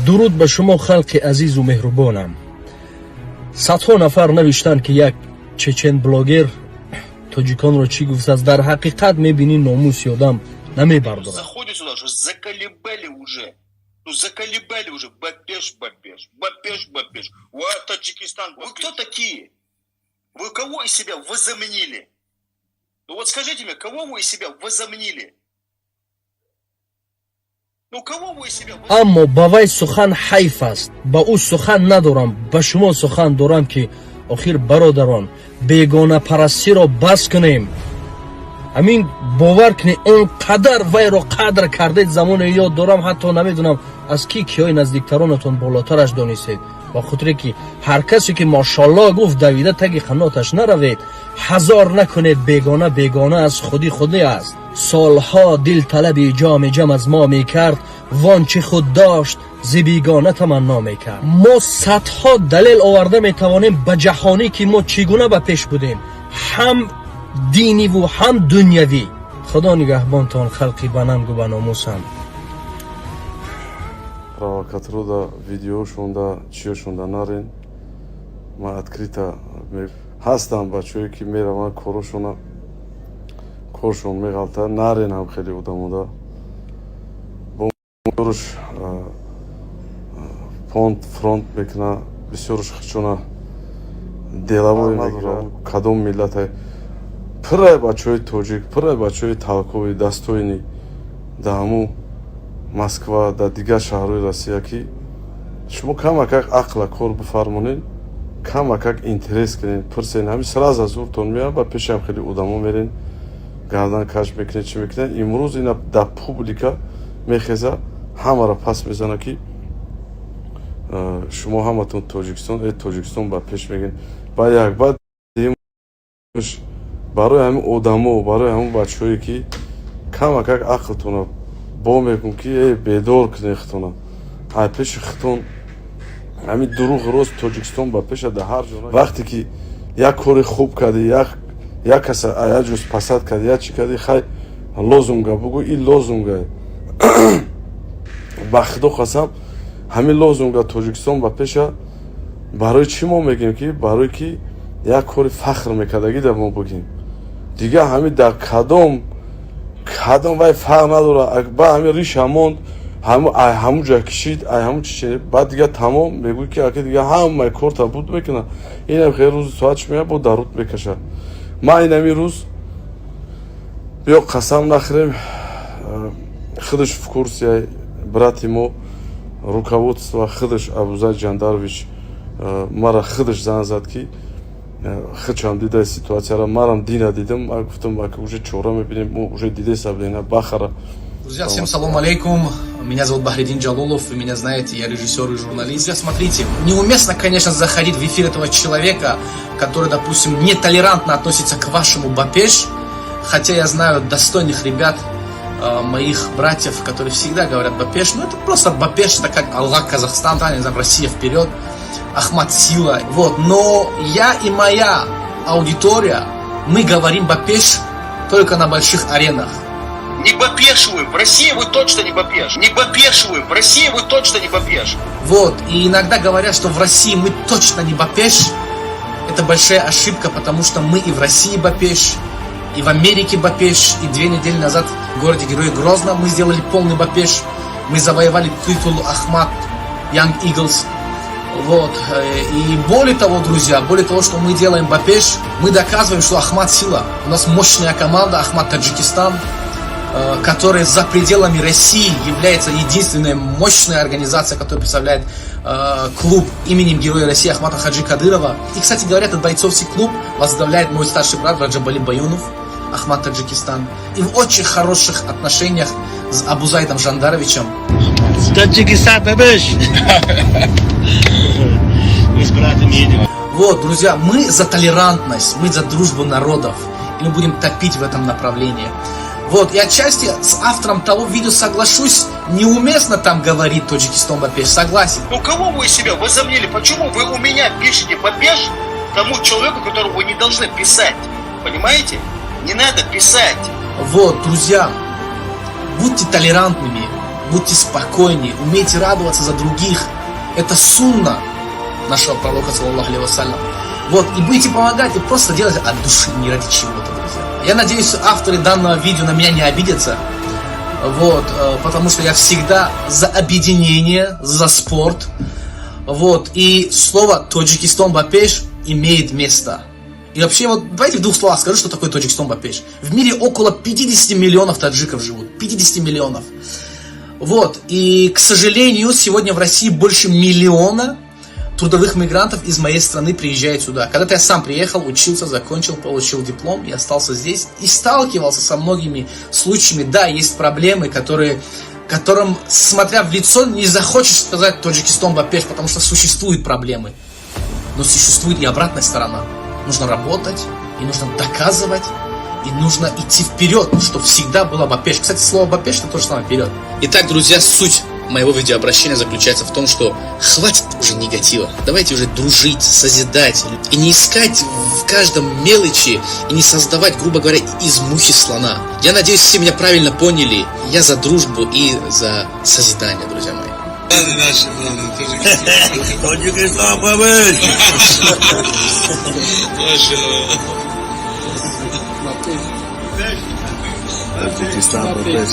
дуруд ба шумо халқи азизу меҳрубонам. Садҳо нафар навиштанд ки як чечен блогер тоҷиконро чӣ гуфтааст. Дар ҳақиқат мебинӣ номуси одам намебардорад. Заходит сюда, что заколебали уже. Ну заколебали уже. Бапеш. Вот Таджикистан. Вы кто такие? Вы кого из себя возомнили? Ну вот скажите мне, кого вы из себя возомнили? Ну кого вы из себя возомнили? аммо ба вай сухан ҳайф аст. ба ӯ сухан надорам, ба шумо сухан дорам ки охир бародарон, бегонапарастиро бас кунем. ҳамин бовар кунед, он қадар вайро қадр кардед замоне ёд дорам, ҳатто намедонам аз ки киёи наздиктаронатон болотараш донистед. ба хотире ки ҳар касе ки мошалло гуфт давида таги қаноташ наравед. ҳазор накунед, бегона аз худи аст. солҳо дил талаби ҷоми ҷам аз мо мекард, вон чи худ дошт зи бегона таманно мекард. мо садҳо далел оварда метавонем ба ҷаҳонӣ ки мо чӣ гуна ба пеш будем, ҳам диниву ҳам дунявӣ. худо нигаҳбонтон халқи банангу баномусам. Провокаторуда видеошунда чиёшунда нарин. Ман открыто ҳастам бачаҳое ки мераванд коршон меғалта. Нарин ҳам хеле одамода бо бисёрш фронт мекуна, бисёрш хичона делавое мегира. Кадом миллате пуррай бачаҳои тоҷик, пуррай бачаҳои талкови дастоини да ҳамун Москва, да дигар шаҳрҳои Россия ки шумо камакак ақла кор бифармонед, камакак интерес кунед, пурсед. ҳамин сразу аз зуртон меяд, ба пешам хеле одамо мерен, гардан каш мекунед, чӣ мекунед. Имрӯз ина дар публика мехеза, ҳамаро пас мезана ки шумо ҳаматон Тоҷикистон ба пеш мегин. Ба як бад барои ҳамин одамо, барои ҳамин бачаҳое ки камакак ақлтона бо мекун ки бедор кунед хитона. ай пеши хитон ҳамин дурӯғ рост Тоҷикистон ба пеша дар ҳар ҷо. Вақте ки як кори хуб кардӣ, як каса як ҷоз пасанд кардӣ, як чӣ кардӣ, хай лозунга бугӯ, ин лозунга ба худо қасам ҳамин лозунга Тоҷикистон ба пеша барои чӣ мо мегем ки барои ки як кори фахр мекардагӣ дар мо бигем. Дигар ҳамин дар кадом вай фарқ надора. ба ҳамин риша монд, ҳамун ҷа кишид, ҳамун чӣ баъд дигар тамом мегӯй ки аки дигар ҳамаи корта буд мекуна. Инам хеле рӯзи соатш меяд бо даруд мекашад. Ман инами рӯз биё қасам нахӯрем, худаш в курсе, брати мо руководство худаш Абузай Ҷандарович мара худаш занг зад ки хичам дида ситуацияра, марам дина дидам, гуфтам ака уже чора мебинем, мо уже диде сабдена бахара. Друзья, всем салам алейкум. Меня зовут Бахридин Джалолов, вы меня знаете, я режиссер и журналист. Друзья, смотрите, неуместно, конечно, заходить в эфир этого человека, который, допустим, нетолерантно относится к вашему бапеш, хотя я знаю достойных ребят, моих братьев, которые всегда говорят бапеш. Ну, это просто бапеш, это как Аллах, Казахстан, не знаю, Россия вперед, Ахмат сила. Вот, но я и моя аудитория, мы говорим бапеш только на больших аренах. Не бапешиваем. В России вы точно не бапеш. Не бапешиваем. В России вы точно не бапеш. Вот, и иногда говорят, что в России мы точно не бапеш. Это большая ошибка, потому что мы и в России бапеш, и в Америке бапеш, и 2 недели назад в городе Герой Грозно мы сделали полный бапеш. Мы завоевали титул Ахмат Young Eagles. Вот, и более того, друзья, более того, что мы делаем бапеш, мы доказываем, что Ахмат сила. У нас мощная команда Ахмат Таджикистан, которая за пределами России является единственной мощной организацией, которая представляет клуб именем Героя России Ахмата Хаджи Кадырова. И, кстати говоря, этот бойцовский клуб возглавляет мой старший брат Раджабали Баюнов, Ахмат Таджикистан. И в очень хороших отношениях с Абузайдом Жандаровичем. Таджикистан, бабеш! Мы с братом едем. Вот, друзья, мы за толерантность, мы за дружбу народов. И мы будем топить в этом направлении. Вот, и отчасти с автором того видео соглашусь, неуместно там говорить Таджикистан бапеш, согласен. Ну кого вы из себя возомнили? Почему вы у меня пишете бапеш тому человеку, которого вы не должны писать? Понимаете? Не надо писать. Вот, друзья, будьте толерантными, будьте спокойнее, умейте радоваться за других. Это сунна нашего пророка, саллаллаху алейхи вассалям. Вот, и будете помогать, и просто делать от души, не ради чего-то, друзья. Я надеюсь, авторы данного видео на меня не обидятся. Вот, потому что я всегда за объединение, за спорт. Вот, и слово Таджикистан Бапеш имеет место. И вообще, вот давайте в двух словах скажу, что такое Таджикистан Бапеш. В мире около 50 миллионов таджиков живут. 50 миллионов. Вот, и, к сожалению, сегодня в России больше миллиона трудовых мигрантов из моей страны приезжает сюда. Когда-то я сам приехал, учился, закончил, получил диплом и остался здесь. И сталкивался со многими случаями. Да, есть проблемы, которым, смотря в лицо, не захочешь сказать Таджикистан Бапеш, потому что существуют проблемы. Но существует и обратная сторона. Нужно работать, и нужно доказывать, и нужно идти вперед, чтобы всегда было Бапеш. Кстати, слово Бапеш — это то же самое вперед. Итак, друзья, суть моего видеообращения заключается в том, что хватит уже негатива. Давайте уже дружить, созидать. И не искать в каждом мелочи, и не создавать, грубо говоря, из мухи слона. Я надеюсь, все меня правильно поняли. Я за дружбу и за созидание, друзья мои. Таджикистан Бапеш.